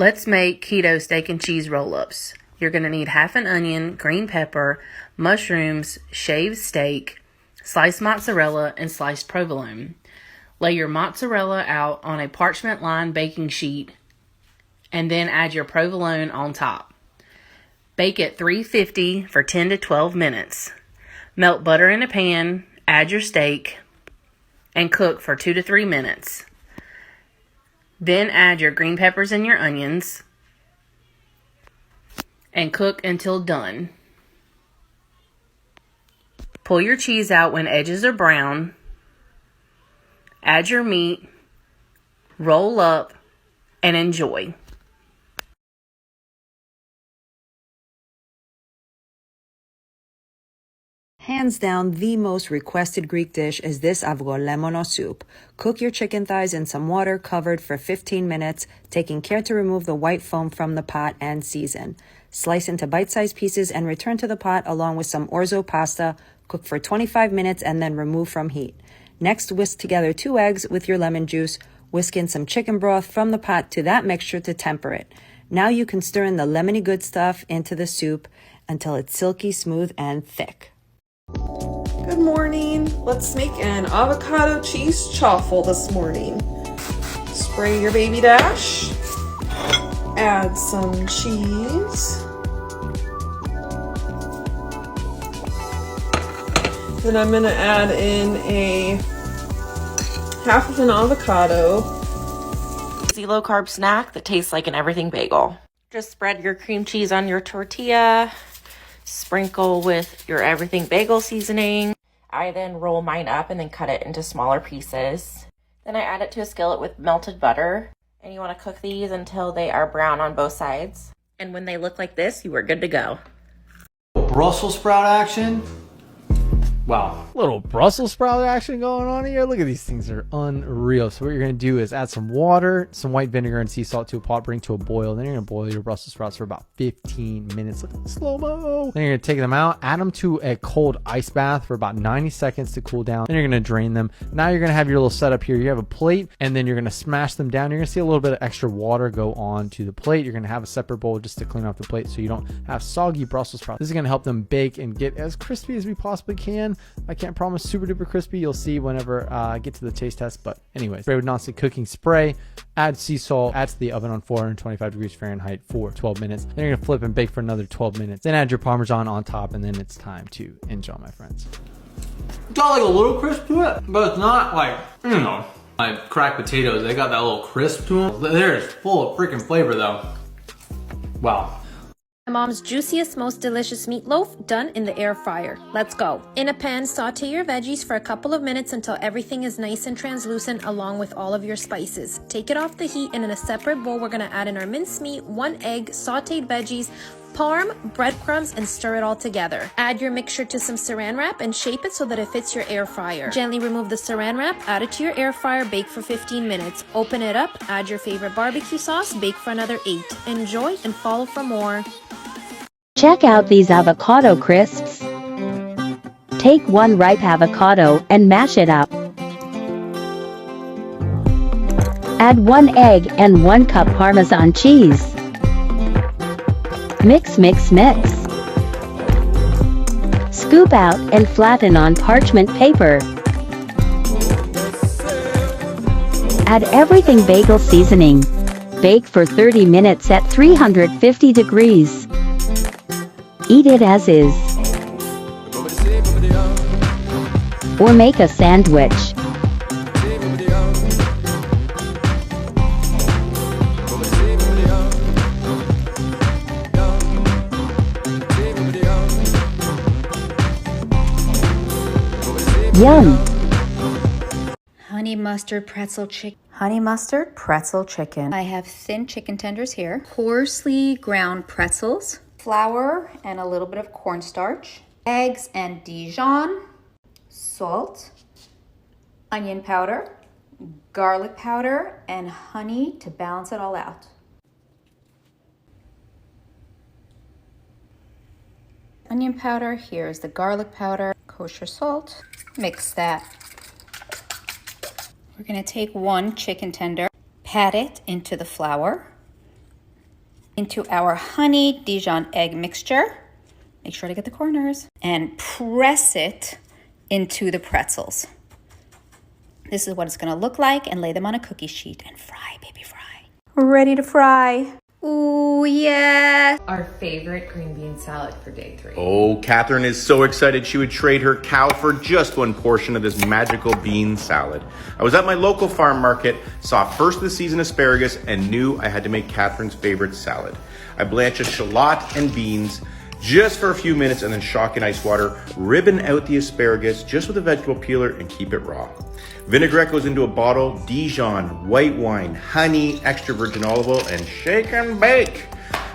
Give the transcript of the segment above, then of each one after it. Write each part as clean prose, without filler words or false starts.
Let's make keto steak and cheese roll-ups. You're going to need half an onion, green pepper, mushrooms, shaved steak, sliced mozzarella, and sliced provolone. Lay your mozzarella out on a parchment-lined baking sheet and then add your provolone on top. Bake at 350 for 10 to 12 minutes. Melt butter in a pan, add your steak, and cook for 2 to 3 minutes. Then add your green peppers and your onions and cook until done. Pull your cheese out when edges are brown. Add your meat, roll up, and enjoy. Hands down, the most requested Greek dish is this avgolemono soup. Cook your chicken thighs in some water covered for 15 minutes, taking care to remove the white foam from the pot and season. Slice into bite-sized pieces and return to the pot along with some orzo pasta. Cook for 25 minutes and then remove from heat. Next, whisk together 2 eggs with your lemon juice. Whisk in some chicken broth from the pot to that mixture to temper it. Now you can stir in the lemony good stuff into the soup until it's silky smooth and thick. Good morning. Let's make an avocado cheese chaffle this morning. Spray your baby dash. Add some cheese. Then I'm going to add in a half of an avocado. Easy low carb snack that tastes like an everything bagel. Just spread your cream cheese on your tortilla. Sprinkle with your everything bagel seasoning. I then roll mine up and then cut it into smaller pieces. Then I add it to a skillet with melted butter. And you want to cook these until they are brown on both sides. And when they look like this, you are good to go. Brussels sprout action. Wow. Little Brussels sprout action going on here. Look at these things, are unreal. So what you're going to do is add some water, some white vinegar, and sea salt to a pot, bring to a boil. Then you're going to boil your Brussels sprouts for about 15 minutes. Look at the slow-mo. Then you're going to take them out, add them to a cold ice bath for about 90 seconds to cool down. Then you're going to drain them. Now you're going to have your little setup here. You have a plate, and then you're going to smash them down. You're going to see a little bit of extra water go on to the plate. You're going to have a separate bowl just to clean off the plate so you don't have soggy Brussels sprouts. This is going to help them bake and get as crispy as we possibly can. I can't promise super duper crispy. You'll see whenever I get to the taste test. But anyways, spray with nonstick cooking spray, add sea salt, add to the oven on 425 degrees Fahrenheit for 12 minutes. Then you're going to flip and bake for another 12 minutes. Then add your Parmesan on top, and then it's time to enjoy, my friends. It's got like a little crisp to it, but it's not like, like cracked potatoes. They got that little crisp to them. They're just full of freaking flavor though. Wow. My mom's juiciest, most delicious meatloaf done in the air fryer. Let's go. In a pan, saute your veggies for a couple of minutes until everything is nice and translucent along with all of your spices. Take it off the heat, and in a separate bowl, we're going to add in our minced meat, 1 egg, sauteed veggies, parm, breadcrumbs, and stir it all together. Add your mixture to some saran wrap and shape it so that it fits your air fryer. Gently remove the saran wrap, add it to your air fryer, bake for 15 minutes. Open it up, add your favorite barbecue sauce, bake for another 8. Enjoy and follow for more. Check out these avocado crisps. Take 1 ripe avocado and mash it up. Add 1 egg and 1 cup Parmesan cheese. Mix, mix, mix. Scoop out and flatten on parchment paper. Add everything bagel seasoning. Bake for 30 minutes at 350 degrees. Eat it as is. Or make a sandwich. Yum! Honey mustard pretzel chicken. Honey mustard pretzel chicken. I have thin chicken tenders here. Coarsely ground pretzels. Flour and a little bit of cornstarch. Eggs and Dijon. Salt. Onion powder. Garlic powder. And honey to balance it all out. Onion powder. Here's the garlic powder. Kosher salt. Mix that. We're going to take 1 chicken tender, pat it into the flour, into our honey Dijon egg mixture. Make sure to get the corners and press it into the pretzels. This is what it's gonna look like, and lay them on a cookie sheet and fry, baby, fry. Ready to fry. Ooh, yeah. Our favorite green bean salad for day 3. Oh, Catherine is so excited she would trade her cow for just one portion of this magical bean salad. I was at my local farm market, saw first of the season asparagus, and knew I had to make Catherine's favorite salad. I blanched a shallot and beans just for a few minutes and then shock in ice water, ribbon out the asparagus just with a vegetable peeler and keep it raw. Vinaigrette goes into a bottle, Dijon, white wine, honey, extra virgin olive oil, and shake and bake.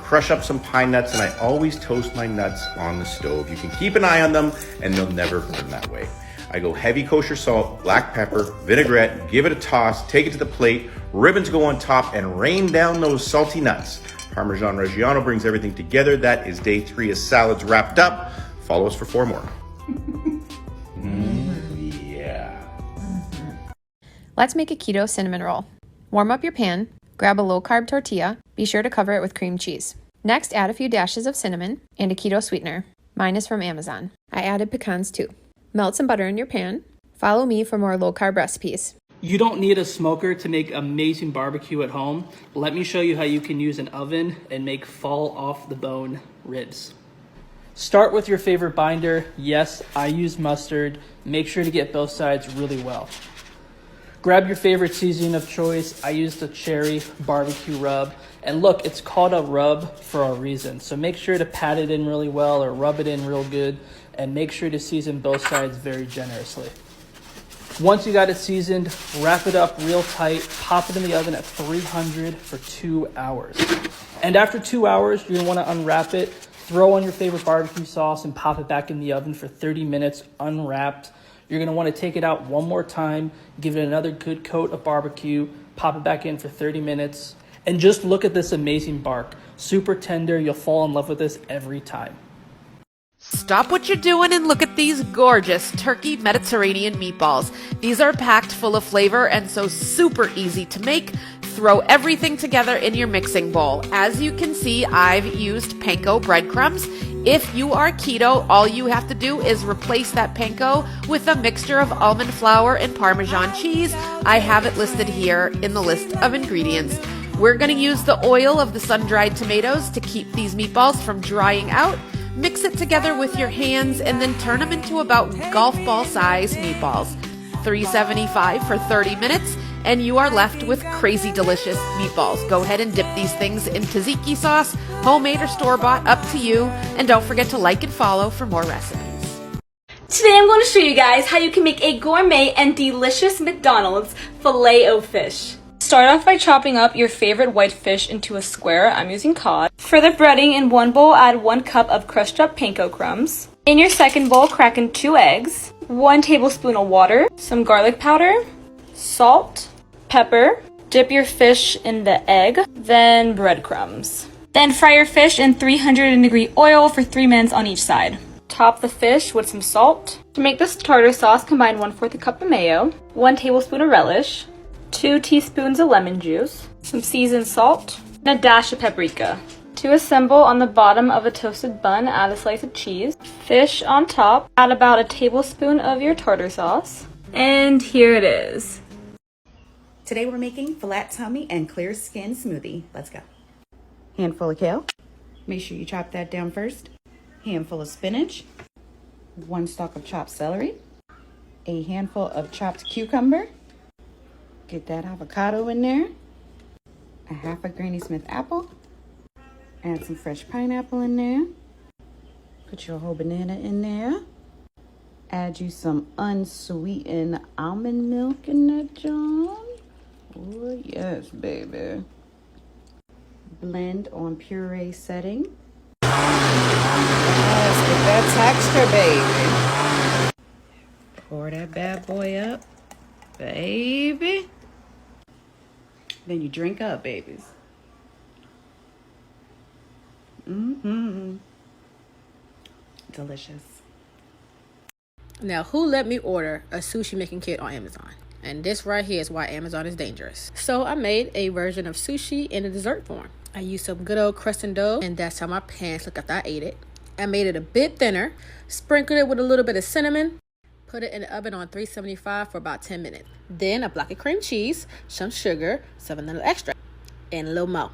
Crush up some pine nuts, and I always toast my nuts on the stove. You can keep an eye on them and they'll never burn that way. I go heavy kosher salt, black pepper, vinaigrette, give it a toss, take it to the plate, ribbons go on top, and rain down those salty nuts. Parmesan Reggiano brings everything together. That is day 3 as salads wrapped up. Follow us for 4 more. Let's make a keto cinnamon roll. Warm up your pan, grab a low-carb tortilla, be sure to cover it with cream cheese. Next, add a few dashes of cinnamon and a keto sweetener. Mine is from Amazon. I added pecans too. Melt some butter in your pan. Follow me for more low-carb recipes. You don't need a smoker to make amazing barbecue at home. Let me show you how you can use an oven and make fall off the bone ribs. Start with your favorite binder. Yes, I use mustard. Make sure to get both sides really well. Grab your favorite seasoning of choice. I use the cherry barbecue rub. And look, it's called a rub for a reason. So make sure to pat it in really well or rub it in real good. And make sure to season both sides very generously. Once you got it seasoned, wrap it up real tight, pop it in the oven at 300 for 2 hours. And after 2 hours, you're gonna wanna unwrap it, throw on your favorite barbecue sauce and pop it back in the oven for 30 minutes unwrapped. You're gonna wanna take it out one more time, give it another good coat of barbecue, pop it back in for 30 minutes. And just look at this amazing bark. Super tender, you'll fall in love with this every time. Stop what you're doing and look at these gorgeous turkey Mediterranean meatballs. These are packed full of flavor and so super easy to make. Throw everything together in your mixing bowl. As you can see, I've used panko breadcrumbs. If you are keto, all you have to do is replace that panko with a mixture of almond flour and Parmesan cheese. I have it listed here in the list of ingredients. We're going to use the oil of the sun-dried tomatoes to keep these meatballs from drying out. Mix it together with your hands and then turn them into about golf ball size meatballs. $3.75 for 30 minutes and you are left with crazy delicious meatballs. Go ahead and dip these things in tzatziki sauce, homemade or store-bought, up to you. And don't forget to like and follow for more recipes. Today I'm going to show you guys how you can make a gourmet and delicious McDonald's Filet-O-Fish. Start off by chopping up your favorite white fish into a square. I'm using cod. For the breading, in one bowl, add 1 cup of crushed up panko crumbs. In your second bowl, crack in 2 eggs, 1 tablespoon of water, some garlic powder, salt, pepper. Dip your fish in the egg, then breadcrumbs. Then fry your fish in 300-degree oil for 3 minutes on each side. Top the fish with some salt. To make this tartar sauce, combine 1/4 cup of mayo, 1 tablespoon of relish, 2 teaspoons of lemon juice, some seasoned salt, and a dash of paprika. To assemble, on the bottom of a toasted bun, add a slice of cheese, fish on top, add about a tablespoon of your tartar sauce, and here it is. Today we're making flat tummy and clear skin smoothie. Let's go. Handful of kale. Make sure you chop that down first. Handful of spinach. 1 stalk of chopped celery. A handful of chopped cucumber. Get that avocado in there. A half a Granny Smith apple. Add some fresh pineapple in there. Put your whole banana in there. Add you some unsweetened almond milk in that, John. Oh, yes, baby. Blend on puree setting. Yes, get that texture, baby. Pour that bad boy up, baby. Then you drink up, babies. Delicious. Now, who let me order a sushi making kit on Amazon? And this right here is why Amazon is dangerous. So I made a version of sushi in a dessert form. I used some good old crescent dough, and that's how my pants look after I ate it. I made it a bit thinner, sprinkled it with a little bit of cinnamon, put it in the oven on 375 for about 10 minutes. Then a block of cream cheese, some sugar, some vanilla extract, and a little more.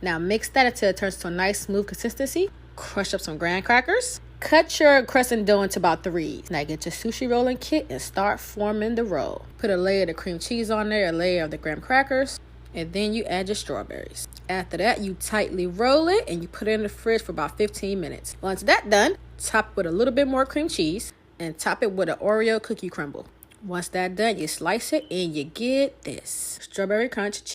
Now mix that until it turns to a nice smooth consistency. Crush up some graham crackers. Cut your crescent dough into about threes. Now get your sushi rolling kit and start forming the roll. Put a layer of the cream cheese on there, a layer of the graham crackers, and then you add your strawberries. After that, you tightly roll it and you put it in the fridge for about 15 minutes. Once that's done, top it with a little bit more cream cheese and top it with an Oreo cookie crumble. Once that's done, you slice it and you get this strawberry crunch